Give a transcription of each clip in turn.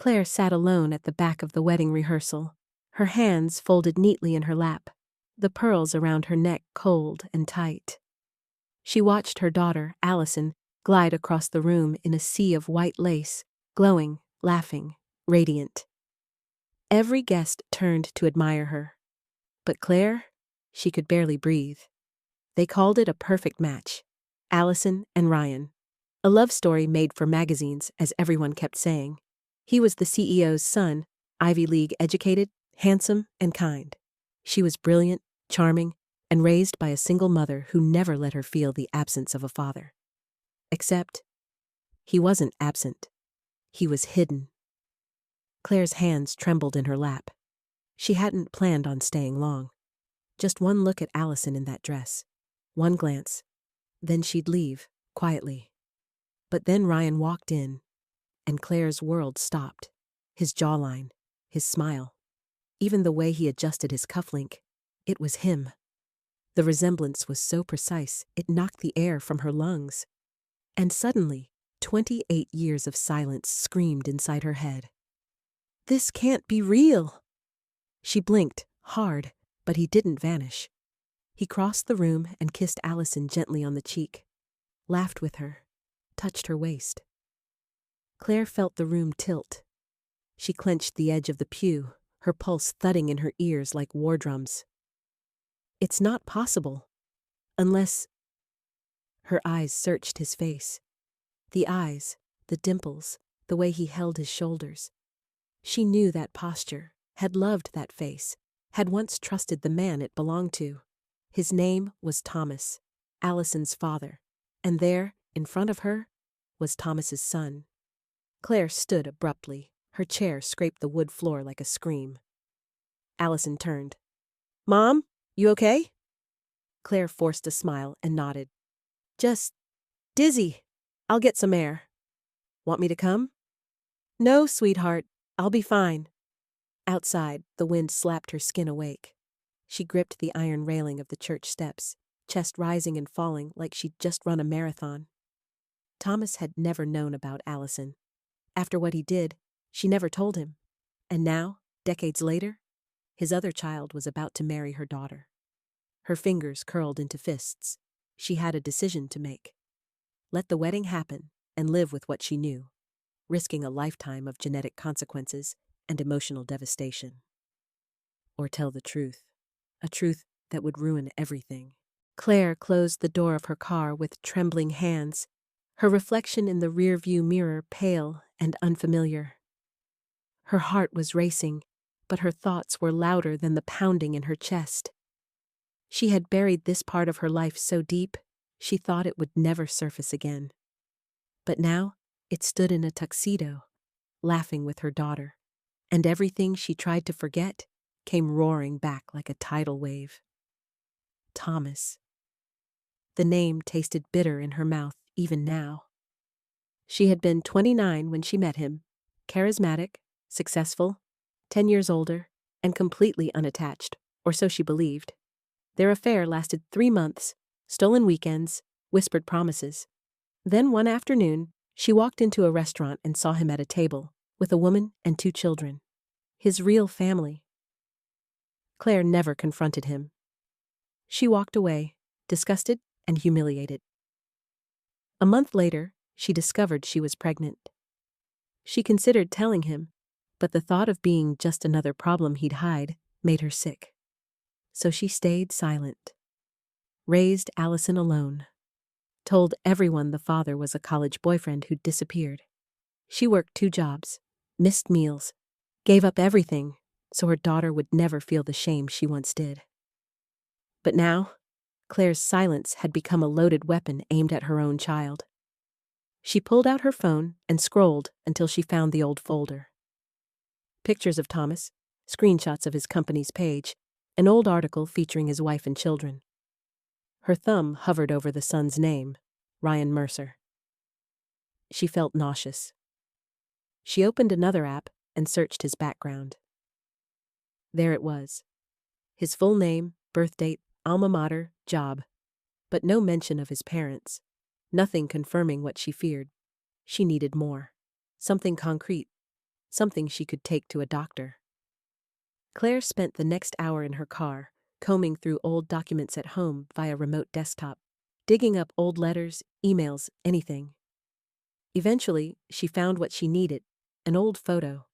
Claire sat alone at the back of the wedding rehearsal, her hands folded neatly in her lap, the pearls around her neck cold and tight. She watched her daughter, Allison, glide across the room in a sea of white lace, glowing, laughing, radiant. Every guest turned to admire her. But Claire? She could barely breathe. They called it a perfect match. Allison and Ryan. A love story made for magazines, as everyone kept saying. He was the CEO's son, Ivy League educated, handsome, and kind. She was brilliant, charming, and raised by a single mother who never let her feel the absence of a father. Except, he wasn't absent. He was hidden. Claire's hands trembled in her lap. She hadn't planned on staying long. Just one look at Allison in that dress. One glance. Then she'd leave, quietly. But then Ryan walked in, and Claire's world stopped. His jawline, his smile, even the way he adjusted his cufflink. It was him. The resemblance was so precise, it knocked the air from her lungs. And suddenly, 28 years of silence screamed inside her head. This can't be real. She blinked, hard, but he didn't vanish. He crossed the room and kissed Allison gently on the cheek, laughed with her, touched her waist. Claire felt the room tilt. She clenched the edge of the pew, her pulse thudding in her ears like war drums. It's not possible. Unless... Her eyes searched his face. The eyes, the dimples, the way he held his shoulders. She knew that posture, had loved that face, had once trusted the man it belonged to. His name was Thomas, Allison's father, and there, in front of her, was Thomas's son. Claire stood abruptly. Her chair scraped the wood floor like a scream. Allison turned. "Mom, you okay?" Claire forced a smile and nodded. "Just dizzy. I'll get some air." "Want me to come?" "No, sweetheart. I'll be fine." Outside, the wind slapped her skin awake. She gripped the iron railing of the church steps, chest rising and falling like she'd just run a marathon. Thomas had never known about Allison. After what he did, she never told him. And now, decades later, his other child was about to marry her daughter. Her fingers curled into fists. She had a decision to make. Let the wedding happen and live with what she knew, risking a lifetime of genetic consequences and emotional devastation. Or tell the truth, a truth that would ruin everything. Claire closed the door of her car with trembling hands, her reflection in the rearview mirror pale and unfamiliar. Her heart was racing, but her thoughts were louder than the pounding in her chest. She had buried this part of her life so deep, she thought it would never surface again. But now, it stood in a tuxedo, laughing with her daughter, and everything she tried to forget came roaring back like a tidal wave. Thomas. The name tasted bitter in her mouth even now. She had been 29 when she met him, charismatic, successful, 10 years older, and completely unattached, or so she believed. Their affair lasted 3 months, stolen weekends, whispered promises. Then one afternoon, she walked into a restaurant and saw him at a table, with a woman and 2 children. His real family. Claire never confronted him. She walked away, disgusted and humiliated. A month later, she discovered she was pregnant. She considered telling him, but the thought of being just another problem he'd hide made her sick. So she stayed silent. Raised Allison alone. Told everyone the father was a college boyfriend who'd disappeared. She worked 2 jobs, missed meals, gave up everything so her daughter would never feel the shame she once did. But now, Claire's silence had become a loaded weapon aimed at her own child. She pulled out her phone and scrolled until she found the old folder. Pictures of Thomas, screenshots of his company's page, an old article featuring his wife and children. Her thumb hovered over the son's name, Ryan Mercer. She felt nauseous. She opened another app and searched his background. There it was. His full name, birth date, alma mater, job, but no mention of his parents. Nothing confirming what she feared. She needed more. Something concrete. something she could take to a doctor. Claire spent the next hour in her car, combing through old documents at home via remote desktop, digging up old letters, emails, anything. Eventually, she found what she needed, an old photo.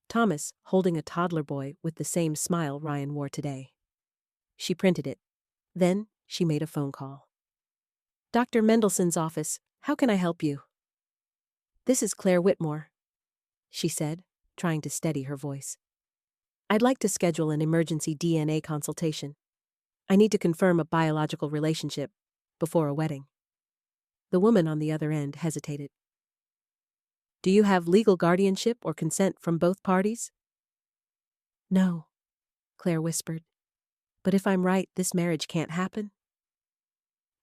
Thomas holding a toddler boy with the same smile Ryan wore today. She printed it. Then, she made a phone call. Dr. Mendelssohn's office, how can I help you? This is Claire Whitmore, she said, trying to steady her voice. I'd like to schedule an emergency DNA consultation. I need to confirm a biological relationship before a wedding. The woman on the other end hesitated. Do you have legal guardianship or consent from both parties? No, Claire whispered. But if I'm right, this marriage can't happen.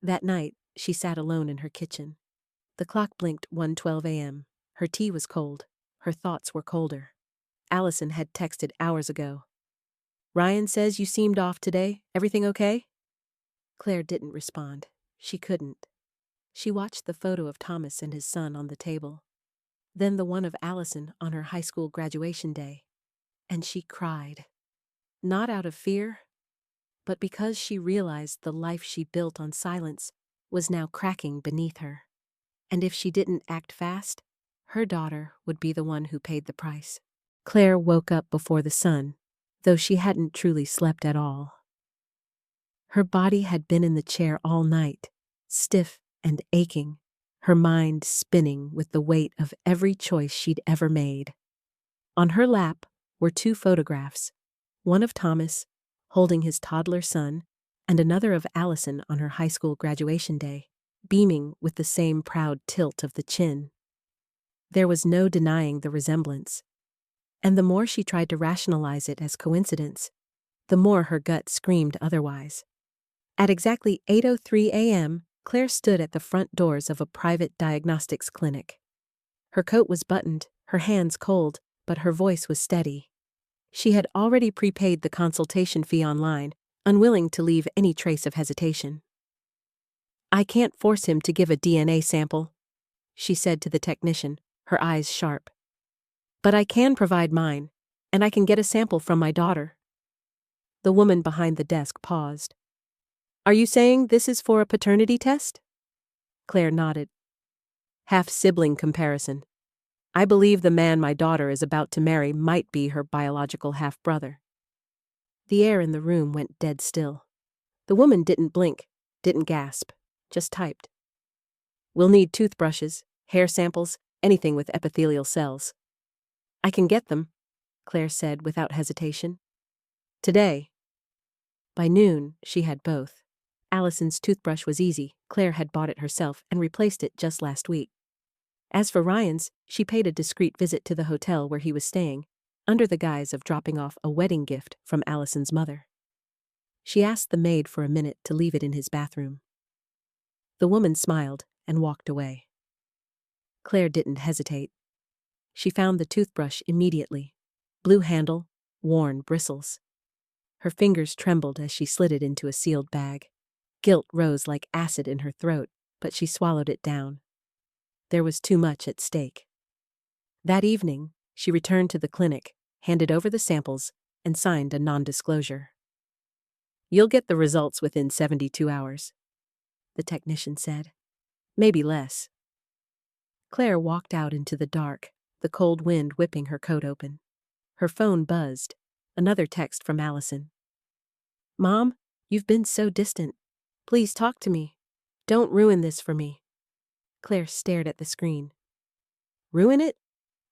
That night, she sat alone in her kitchen. The clock blinked 1:12 a.m. Her tea was cold. Her thoughts were colder. Allison had texted hours ago. Ryan says you seemed off today. Everything okay? Claire didn't respond. She couldn't. She watched the photo of Thomas and his son on the table. Then the one of Allison on her high school graduation day. And she cried. Not out of fear, but because she realized the life she built on silence was now cracking beneath her. And if she didn't act fast, her daughter would be the one who paid the price. Claire woke up before the sun, though she hadn't truly slept at all. Her body had been in the chair all night, stiff and aching, her mind spinning with the weight of every choice she'd ever made. On her lap were two photographs, one of Thomas, holding his toddler son, and another of Allison on her high school graduation day, beaming with the same proud tilt of the chin. There was no denying the resemblance. And the more she tried to rationalize it as coincidence, the more her gut screamed otherwise. At exactly 8:03 a.m., Claire stood at the front doors of a private diagnostics clinic. Her coat was buttoned, her hands cold, but her voice was steady. She had already prepaid the consultation fee online, unwilling to leave any trace of hesitation. I can't force him to give a DNA sample, she said to the technician, her eyes sharp. But I can provide mine, and I can get a sample from my daughter. The woman behind the desk paused. Are you saying this is for a paternity test? Claire nodded. Half-sibling comparison. I believe the man my daughter is about to marry might be her biological half-brother. The air in the room went dead still. The woman didn't blink, didn't gasp, just typed. We'll need toothbrushes, hair samples, anything with epithelial cells. I can get them, Claire said without hesitation. Today. By noon, she had both. Allison's toothbrush was easy. Claire had bought it herself and replaced it just last week. As for Ryan's, she paid a discreet visit to the hotel where he was staying, under the guise of dropping off a wedding gift from Allison's mother. She asked the maid for a minute to leave it in his bathroom. The woman smiled and walked away. Claire didn't hesitate. She found the toothbrush immediately. Blue handle, worn bristles. Her fingers trembled as she slid it into a sealed bag. Guilt rose like acid in her throat, but she swallowed it down. There was too much at stake. That evening, she returned to the clinic, handed over the samples, and signed a non-disclosure. You'll get the results within 72 hours, the technician said. Maybe less. Claire walked out into the dark, the cold wind whipping her coat open. Her phone buzzed. Another text from Allison. Mom, you've been so distant. Please talk to me. Don't ruin this for me. Claire stared at the screen. Ruin it?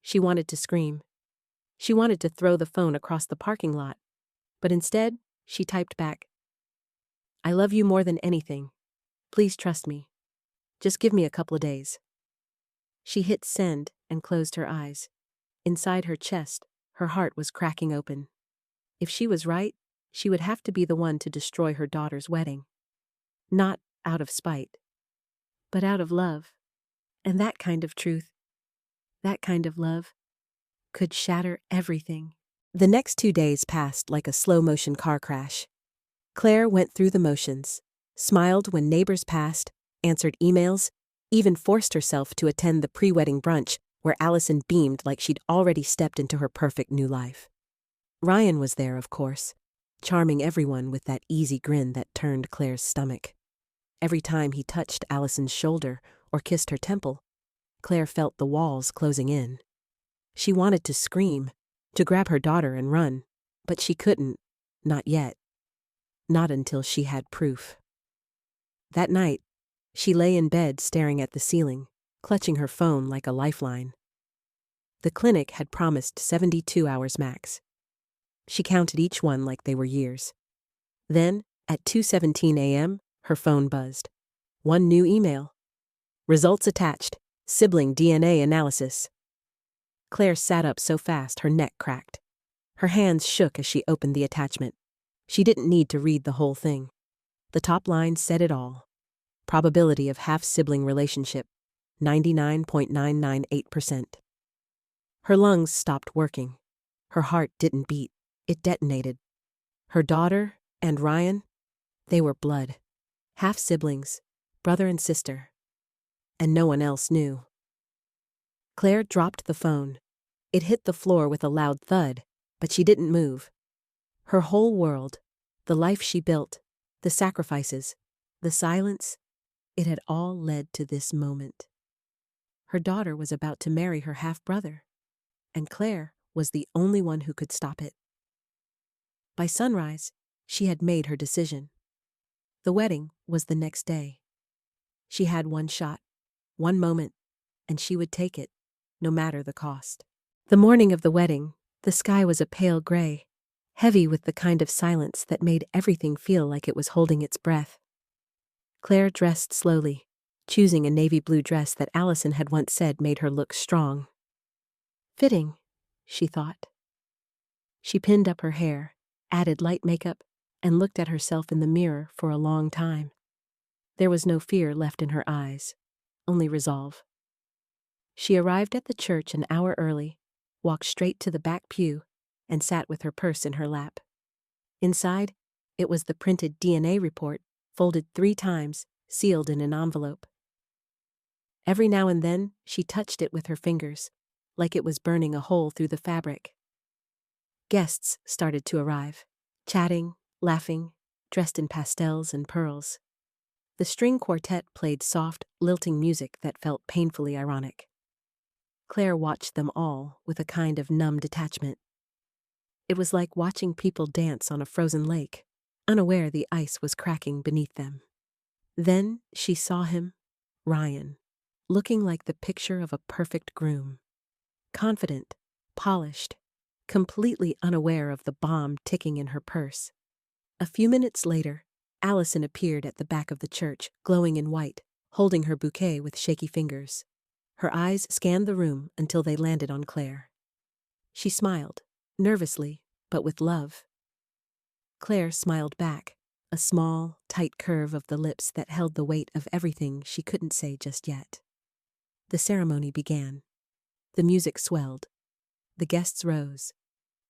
She wanted to scream. She wanted to throw the phone across the parking lot. But instead, she typed back. I love you more than anything. Please trust me. Just give me a couple of days. She hit send and closed her eyes. Inside her chest, her heart was cracking open. If she was right, she would have to be the one to destroy her daughter's wedding. Not out of spite, but out of love. And that kind of truth, that kind of love, could shatter everything. The next 2 days passed like a slow-motion car crash. Claire went through the motions, smiled when neighbors passed, answered emails, even forced herself to attend the pre-wedding brunch where Allison beamed like she'd already stepped into her perfect new life. Ryan was there, of course, charming everyone with that easy grin that turned Claire's stomach. Every time he touched Allison's shoulder or kissed her temple, Claire felt the walls closing in. She wanted to scream, to grab her daughter and run, but she couldn't, not yet. Not until she had proof. That night, she lay in bed staring at the ceiling, clutching her phone like a lifeline. The clinic had promised 72 hours max. She counted each one like they were years. Then, at 2:17 a.m., her phone buzzed. One new email. Results attached. Sibling DNA analysis. Claire sat up so fast her neck cracked. Her hands shook as she opened the attachment. She didn't need to read the whole thing. The top line said it all. Probability of half-sibling relationship, 99.998%. Her lungs stopped working. Her heart didn't beat. It detonated. Her daughter and Ryan, they were blood. Half-siblings, brother and sister. And no one else knew. Claire dropped the phone. It hit the floor with a loud thud, but she didn't move. Her whole world, the life she built, the sacrifices, the silence, it had all led to this moment. Her daughter was about to marry her half-brother, and Claire was the only one who could stop it. By sunrise, she had made her decision. The wedding was the next day. She had one shot, one moment, and she would take it, no matter the cost. The morning of the wedding, the sky was a pale gray, heavy with the kind of silence that made everything feel like it was holding its breath. Claire dressed slowly, choosing a navy blue dress that Allison had once said made her look strong. Fitting, she thought. She pinned up her hair, added light makeup, and looked at herself in the mirror for a long time. There was no fear left in her eyes, only resolve. She arrived at the church an hour early, walked straight to the back pew, and sat with her purse in her lap. Inside, it was the printed DNA report, folded 3 times, sealed in an envelope. Every now and then, she touched it with her fingers, like it was burning a hole through the fabric. Guests started to arrive, chatting, laughing, dressed in pastels and pearls. The string quartet played soft, lilting music that felt painfully ironic. Claire watched them all with a kind of numb detachment. It was like watching people dance on a frozen lake, unaware the ice was cracking beneath them. Then she saw him, Ryan, looking like the picture of a perfect groom. Confident, polished, completely unaware of the bomb ticking in her purse. A few minutes later, Allison appeared at the back of the church, glowing in white, holding her bouquet with shaky fingers. Her eyes scanned the room until they landed on Claire. She smiled, nervously, but with love. Claire smiled back, a small, tight curve of the lips that held the weight of everything she couldn't say just yet. The ceremony began. The music swelled. The guests rose.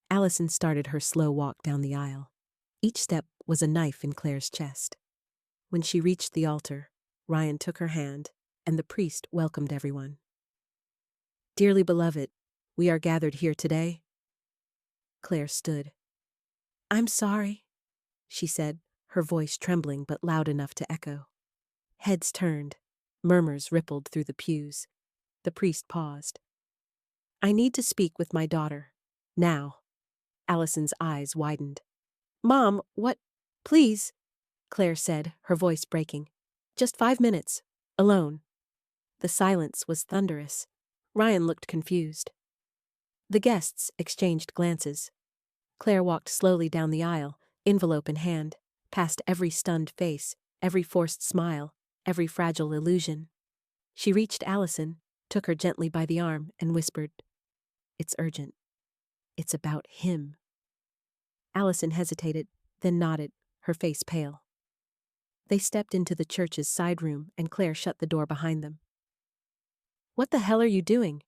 Allison started her slow walk down the aisle. Each step was a knife in Claire's chest. When she reached the altar, Ryan took her hand, and the priest welcomed everyone. "Dearly beloved, we are gathered here today." Claire stood. "I'm sorry," she said, her voice trembling but loud enough to echo. Heads turned. Murmurs rippled through the pews. The priest paused. "I need to speak with my daughter. Now." Allison's eyes widened. "Mom, what? Please," Claire said, her voice breaking. "Just 5 minutes. Alone." The silence was thunderous. Ryan looked confused. The guests exchanged glances. Claire walked slowly down the aisle, envelope in hand, past every stunned face, every forced smile, every fragile illusion. She reached Allison, took her gently by the arm, and whispered, "It's urgent. It's about him." Allison hesitated, then nodded, her face pale. They stepped into the church's side room, and Claire shut the door behind them. "What the hell are you doing?"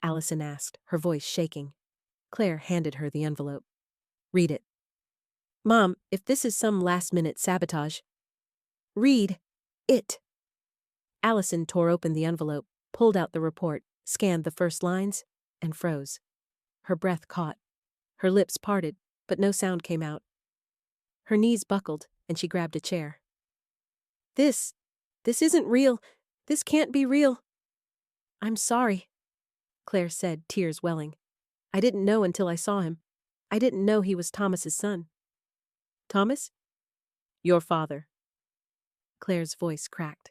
Allison asked, her voice shaking. Claire handed her the envelope. "Read it." "Mom, if this is some last-minute sabotage..." "Read it." Allison tore open the envelope, pulled out the report, scanned the first lines, and froze. Her breath caught. Her lips parted, but no sound came out. Her knees buckled, and she grabbed a chair. This isn't real. This can't be real. I'm sorry, Claire said, tears welling. I didn't know until I saw him. I didn't know he was Thomas's son. Thomas? Your father. Claire's voice cracked.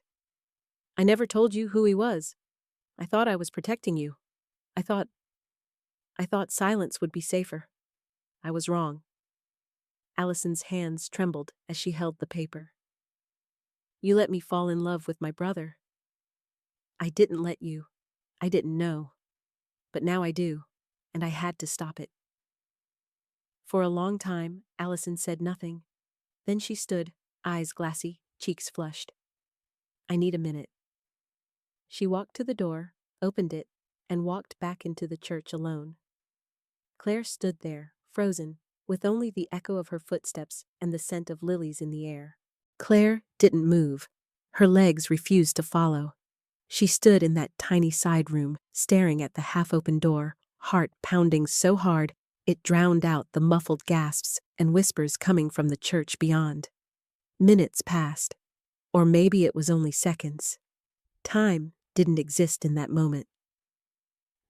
I never told you who he was. I thought I was protecting you. I thought silence would be safer. I was wrong. Allison's hands trembled as she held the paper. You let me fall in love with my brother. I didn't let you. I didn't know. But now I do, and I had to stop it. For a long time, Allison said nothing. Then she stood, eyes glassy, cheeks flushed. I need a minute. She walked to the door, opened it, and walked back into the church alone. Claire stood there, frozen, with only the echo of her footsteps and the scent of lilies in the air. Claire didn't move. Her legs refused to follow. She stood in that tiny side room, staring at the half-open door, heart pounding so hard it drowned out the muffled gasps and whispers coming from the church beyond. Minutes passed, or maybe it was only seconds. Time didn't exist in that moment.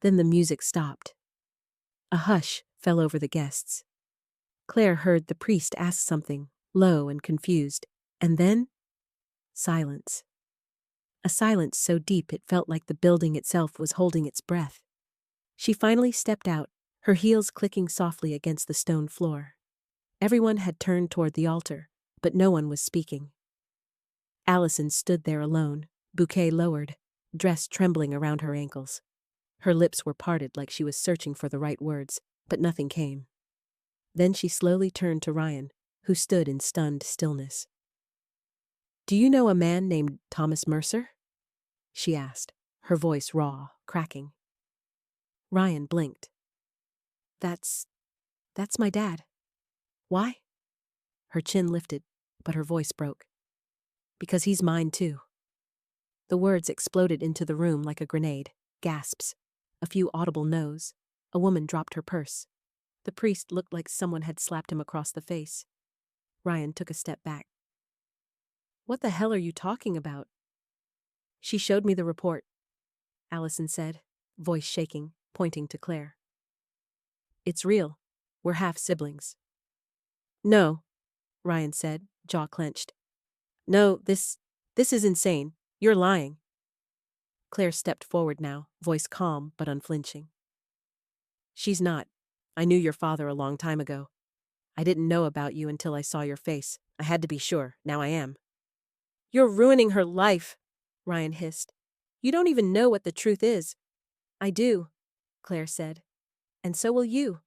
Then the music stopped. A hush fell over the guests. Claire heard the priest ask something, low and confused, and then silence. A silence so deep it felt like the building itself was holding its breath. She finally stepped out, her heels clicking softly against the stone floor. Everyone had turned toward the altar, but no one was speaking. Allison stood there alone, bouquet lowered, dress trembling around her ankles. Her lips were parted like she was searching for the right words, but nothing came. Then she slowly turned to Ryan, who stood in stunned stillness. Do you know a man named Thomas Mercer? She asked, her voice raw, cracking. Ryan blinked. That's my dad. Why? Her chin lifted, but her voice broke. Because he's mine too. The words exploded into the room like a grenade, gasps, a few audible no's. A woman dropped her purse. The priest looked like someone had slapped him across the face. Ryan took a step back. What the hell are you talking about? She showed me the report, Allison said, voice shaking, pointing to Claire. It's real. We're half siblings. No, Ryan said, jaw clenched. No, this is insane. You're lying. Claire stepped forward now, voice calm but unflinching. She's not. I knew your father a long time ago. I didn't know about you until I saw your face. I had to be sure. Now I am. You're ruining her life, Ryan hissed. You don't even know what the truth is. I do, Claire said. And so will you.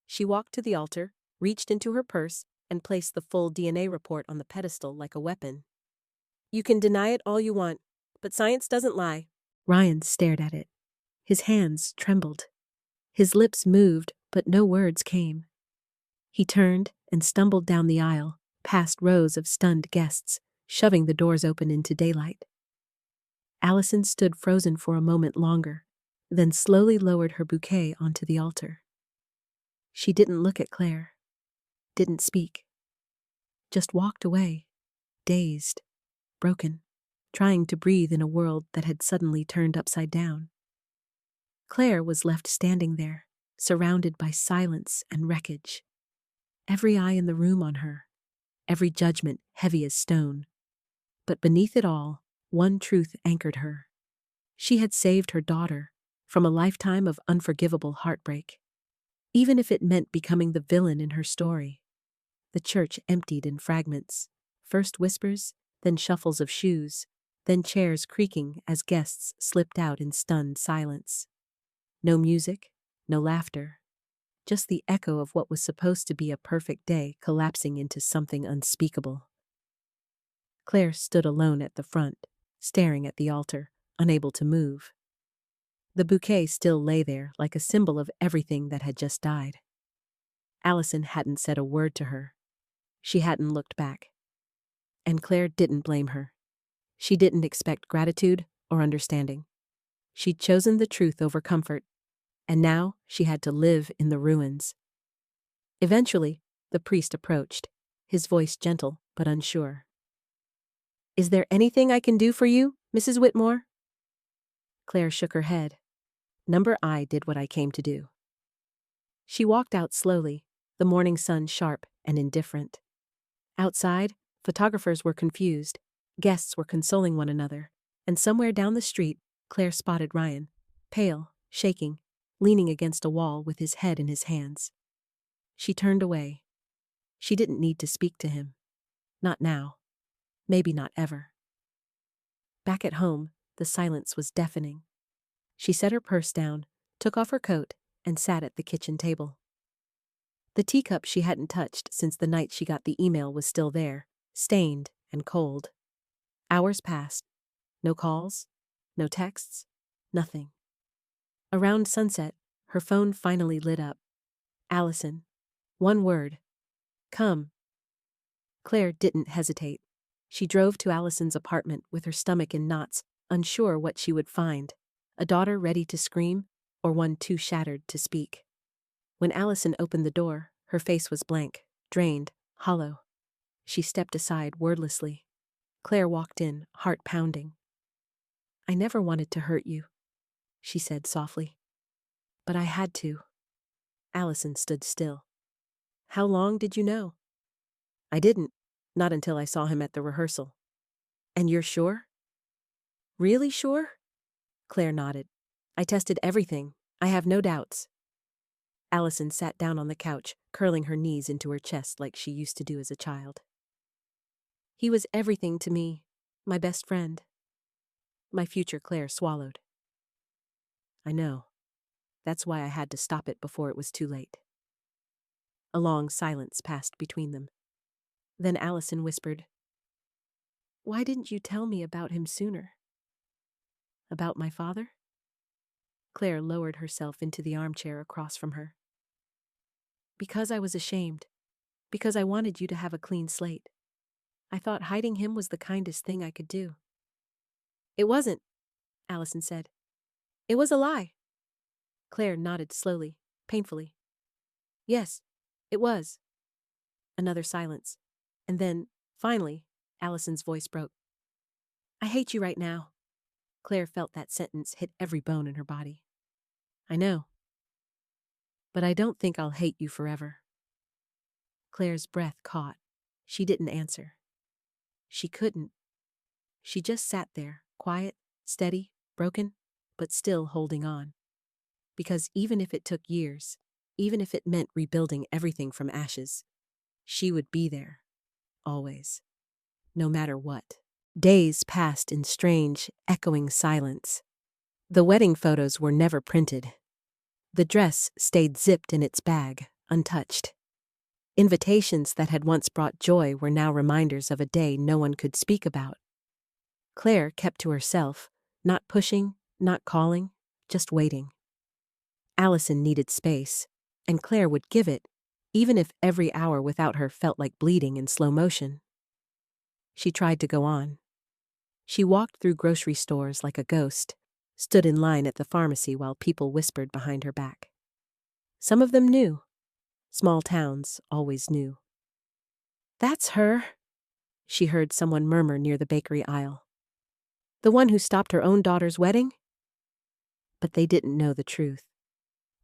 She walked to the altar, reached into her purse, and placed the full DNA report on the pedestal like a weapon. You can deny it all you want, but science doesn't lie. Ryan stared at it. His hands trembled. His lips moved, but no words came. He turned and stumbled down the aisle, past rows of stunned guests, shoving the doors open into daylight. Allison stood frozen for a moment longer, then slowly lowered her bouquet onto the altar. She didn't look at Claire, didn't speak, just walked away, dazed, broken, trying to breathe in a world that had suddenly turned upside down. Claire was left standing there, surrounded by silence and wreckage. Every eye in the room on her, every judgment heavy as stone. But beneath it all, one truth anchored her. She had saved her daughter from a lifetime of unforgivable heartbreak. Even if it meant becoming the villain in her story. The church emptied in fragments, first whispers, then shuffles of shoes, then chairs creaking as guests slipped out in stunned silence. No music, no laughter, just the echo of what was supposed to be a perfect day collapsing into something unspeakable. Claire stood alone at the front, staring at the altar, unable to move. The bouquet still lay there like a symbol of everything that had just died. Allison hadn't said a word to her. She hadn't looked back. And Claire didn't blame her. She didn't expect gratitude or understanding. She'd chosen the truth over comfort, and now she had to live in the ruins. Eventually, the priest approached, his voice gentle but unsure. "Is there anything I can do for you, Mrs. Whitmore?" Claire shook her head. Number I did what I came to do. She walked out slowly, the morning sun sharp and indifferent. Outside, photographers were confused, guests were consoling one another, and somewhere down the street, Claire spotted Ryan, pale, shaking, leaning against a wall with his head in his hands. She turned away. She didn't need to speak to him. Not now. Maybe not ever. Back at home, the silence was deafening. She set her purse down, took off her coat, and sat at the kitchen table. The teacup she hadn't touched since the night she got the email was still there, stained and cold. Hours passed. No calls, no texts, nothing. Around sunset, her phone finally lit up. Allison. One word. Come. Claire didn't hesitate. She drove to Allison's apartment with her stomach in knots, unsure what she would find. A daughter ready to scream, or one too shattered to speak. When Allison opened the door, her face was blank, drained, hollow. She stepped aside wordlessly. Claire walked in, heart pounding. "I never wanted to hurt you," she said softly. "But I had to." Allison stood still. "How long did you know?" "I didn't. Not until I saw him at the rehearsal." "And you're sure?" "Really sure?" Claire nodded. "I tested everything. I have no doubts." Allison sat down on the couch, curling her knees into her chest like she used to do as a child. "He was everything to me, my best friend." My future Claire swallowed. "I know. That's why I had to stop it before it was too late." A long silence passed between them. Then Allison whispered, "Why didn't you tell me about him sooner?" "About my father?" Claire lowered herself into the armchair across from her. "Because I was ashamed. Because I wanted you to have a clean slate. I thought hiding him was the kindest thing I could do." "It wasn't," Allison said. "It was a lie." Claire nodded slowly, painfully. "Yes, it was." Another silence. And then, finally, Allison's voice broke. "I hate you right now." Claire felt that sentence hit every bone in her body. "I know. But I don't think I'll hate you forever." Claire's breath caught. She didn't answer. She couldn't. She just sat there, quiet, steady, broken, but still holding on. Because even if it took years, even if it meant rebuilding everything from ashes, she would be there. Always. No matter what. Days passed in strange, echoing silence. The wedding photos were never printed. The dress stayed zipped in its bag, untouched. Invitations that had once brought joy were now reminders of a day no one could speak about. Claire kept to herself, not pushing, not calling, just waiting. Allison needed space, and Claire would give it, even if every hour without her felt like bleeding in slow motion. She tried to go on. She walked through grocery stores like a ghost, stood in line at the pharmacy while people whispered behind her back. Some of them knew. Small towns always knew. "That's her," she heard someone murmur near the bakery aisle. "The one who stopped her own daughter's wedding?" But they didn't know the truth.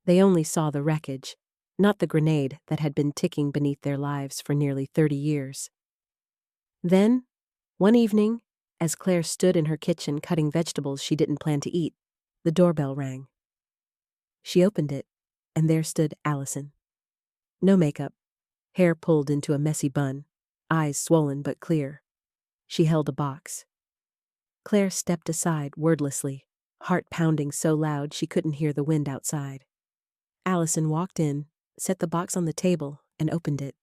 They only saw the wreckage, not the grenade that had been ticking beneath their lives for nearly 30 years. Then, one evening, as Claire stood in her kitchen cutting vegetables she didn't plan to eat, the doorbell rang. She opened it, and there stood Allison. No makeup, hair pulled into a messy bun, eyes swollen but clear. She held a box. Claire stepped aside wordlessly, heart pounding so loud she couldn't hear the wind outside. Allison walked in, set the box on the table, and opened it.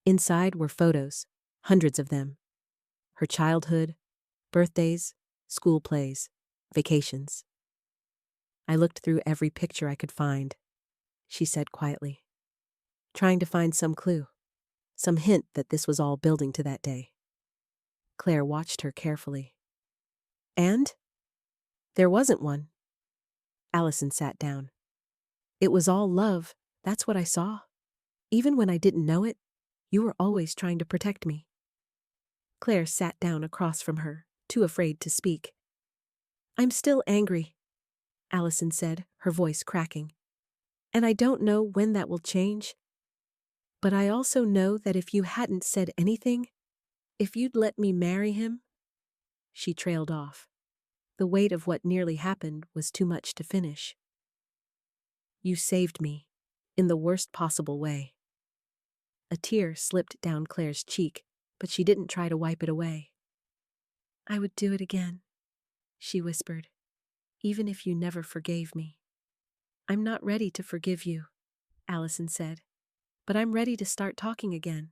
Inside were photos, hundreds of them. Her childhood, birthdays, school plays, vacations. "I looked through every picture I could find," she said quietly, trying to find some clue, some hint that this was all building to that day. Claire watched her carefully. "And?" "There wasn't one," Allison sat down. It was all love, that's what I saw. Even when I didn't know it, you were always trying to protect me. Claire sat down across from her, too afraid to speak. I'm still angry, Allison said, her voice cracking. And I don't know when that will change. But I also know that if you hadn't said anything, if you'd let me marry him. She trailed off. The weight of what nearly happened was too much to finish. You saved me, in the worst possible way. A tear slipped down Claire's cheek, but she didn't try to wipe it away. I would do it again, she whispered, even if you never forgave me. I'm not ready to forgive you, Allison said, but I'm ready to start talking again.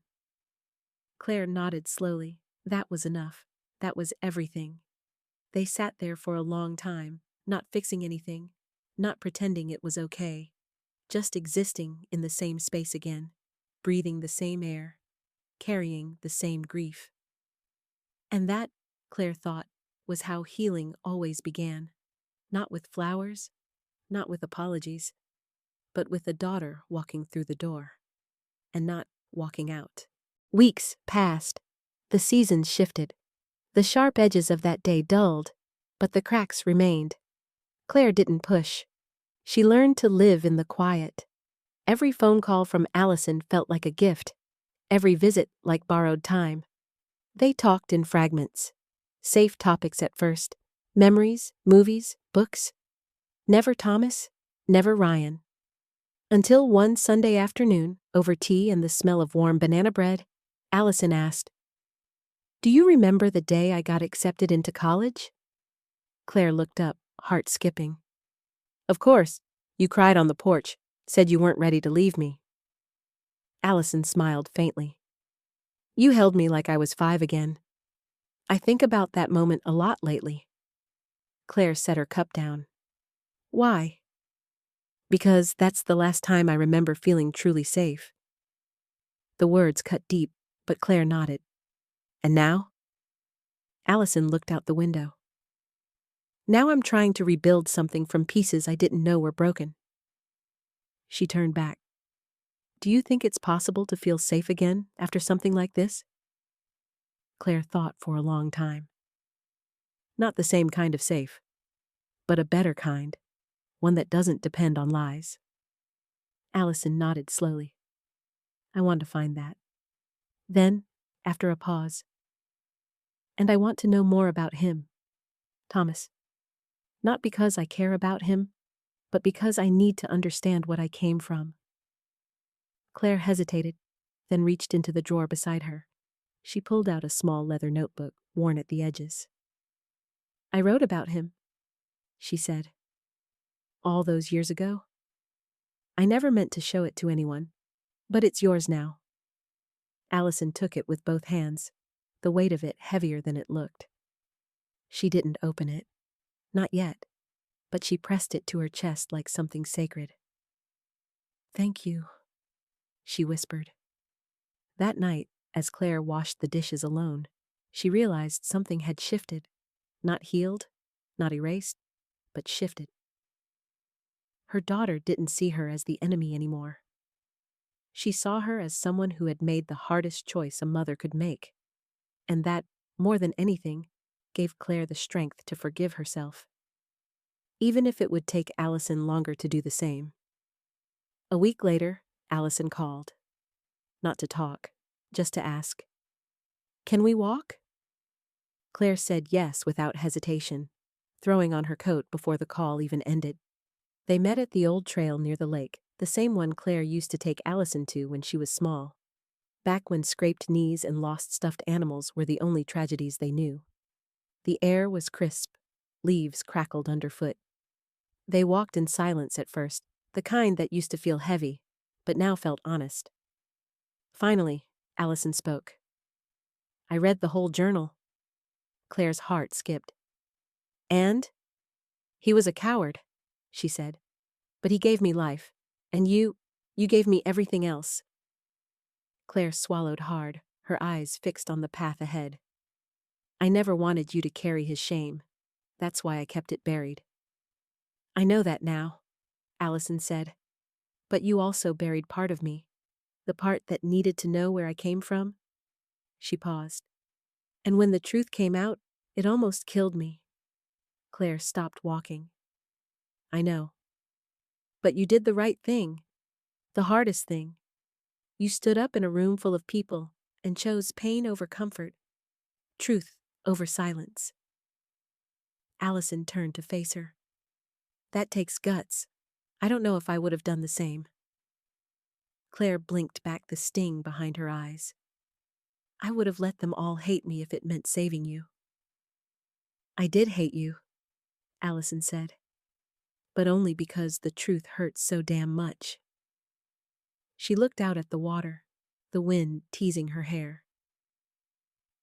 Claire nodded slowly. That was enough. That was everything. They sat there for a long time, not fixing anything, not pretending it was okay, just existing in the same space again, breathing the same air, carrying the same grief. And that, Claire thought, was how healing always began. Not with flowers, not with apologies, but with a daughter walking through the door, and not walking out. Weeks passed. The seasons shifted. The sharp edges of that day dulled, but the cracks remained. Claire didn't push. She learned to live in the quiet. Every phone call from Allison felt like a gift, every visit like borrowed time. They talked in fragments. Safe topics at first. Memories, movies, books. Never Thomas, never Ryan. Until one Sunday afternoon, over tea and the smell of warm banana bread, Allison asked, Do you remember the day I got accepted into college? Claire looked up, heart skipping. Of course, you cried on the porch, said you weren't ready to leave me. Allison smiled faintly. You held me like I was 5 again. I think about that moment a lot lately. Claire set her cup down. Why? Because that's the last time I remember feeling truly safe. The words cut deep, but Claire nodded. And now? Allison looked out the window. Now I'm trying to rebuild something from pieces I didn't know were broken. She turned back. Do you think it's possible to feel safe again after something like this? Claire thought for a long time. Not the same kind of safe, but a better kind, one that doesn't depend on lies. Allison nodded slowly. I want to find that. Then, after a pause, and I want to know more about him, Thomas. Not because I care about him, but because I need to understand what I came from. Claire hesitated, then reached into the drawer beside her. She pulled out a small leather notebook, worn at the edges. I wrote about him, she said. All those years ago? I never meant to show it to anyone, but it's yours now. Allison took it with both hands, the weight of it heavier than it looked. She didn't open it. Not yet, but she pressed it to her chest like something sacred. Thank you, she whispered. That night, as Claire washed the dishes alone, she realized something had shifted. Not healed, not erased, but shifted. Her daughter didn't see her as the enemy anymore. She saw her as someone who had made the hardest choice a mother could make, and that, more than anything, gave Claire the strength to forgive herself. Even if it would take Allison longer to do the same. A week later, Allison called. Not to talk, just to ask, Can we walk? Claire said yes without hesitation, throwing on her coat before the call even ended. They met at the old trail near the lake, the same one Claire used to take Allison to when she was small, back when scraped knees and lost stuffed animals were the only tragedies they knew. The air was crisp, leaves crackled underfoot. They walked in silence at first, the kind that used to feel heavy, but now felt honest. Finally, Allison spoke. I read the whole journal. Claire's heart skipped. And? He was a coward, she said. But he gave me life. And you gave me everything else. Claire swallowed hard, her eyes fixed on the path ahead. I never wanted you to carry his shame. That's why I kept it buried. I know that now, Allison said. But you also buried part of me. The part that needed to know where I came from. She paused. And when the truth came out, it almost killed me. Claire stopped walking. I know. But you did the right thing. The hardest thing. You stood up in a room full of people and chose pain over comfort, truth over silence. Allison turned to face her. That takes guts. I don't know if I would have done the same. Claire blinked back the sting behind her eyes. I would have let them all hate me if it meant saving you. I did hate you, Allison said. But only because the truth hurt so damn much. She looked out at the water, the wind teasing her hair.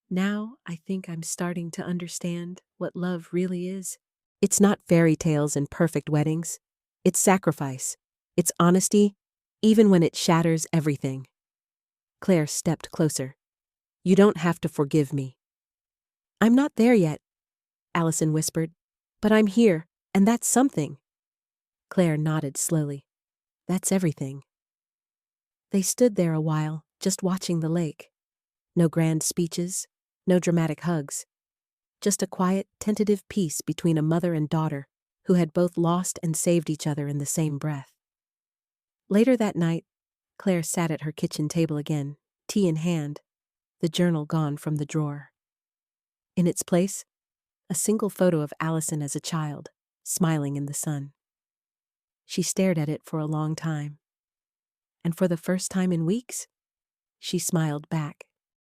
Now I think I'm starting to understand what love really is. It's not fairy tales and perfect weddings. It's sacrifice. It's honesty, even when it shatters everything. Claire stepped closer. You don't have to forgive me. I'm not there yet, Allison whispered. But I'm here, and that's something. Claire nodded slowly. That's everything. They stood there a while, just watching the lake. No grand speeches, no dramatic hugs. Just a quiet, tentative peace between a mother and daughter who had both lost and saved each other in the same breath. Later that night, Claire sat at her kitchen table again, tea in hand, the journal gone from the drawer. In its place, a single photo of Allison as a child, smiling in the sun. She stared at it for a long time. And for the first time in weeks, she smiled back.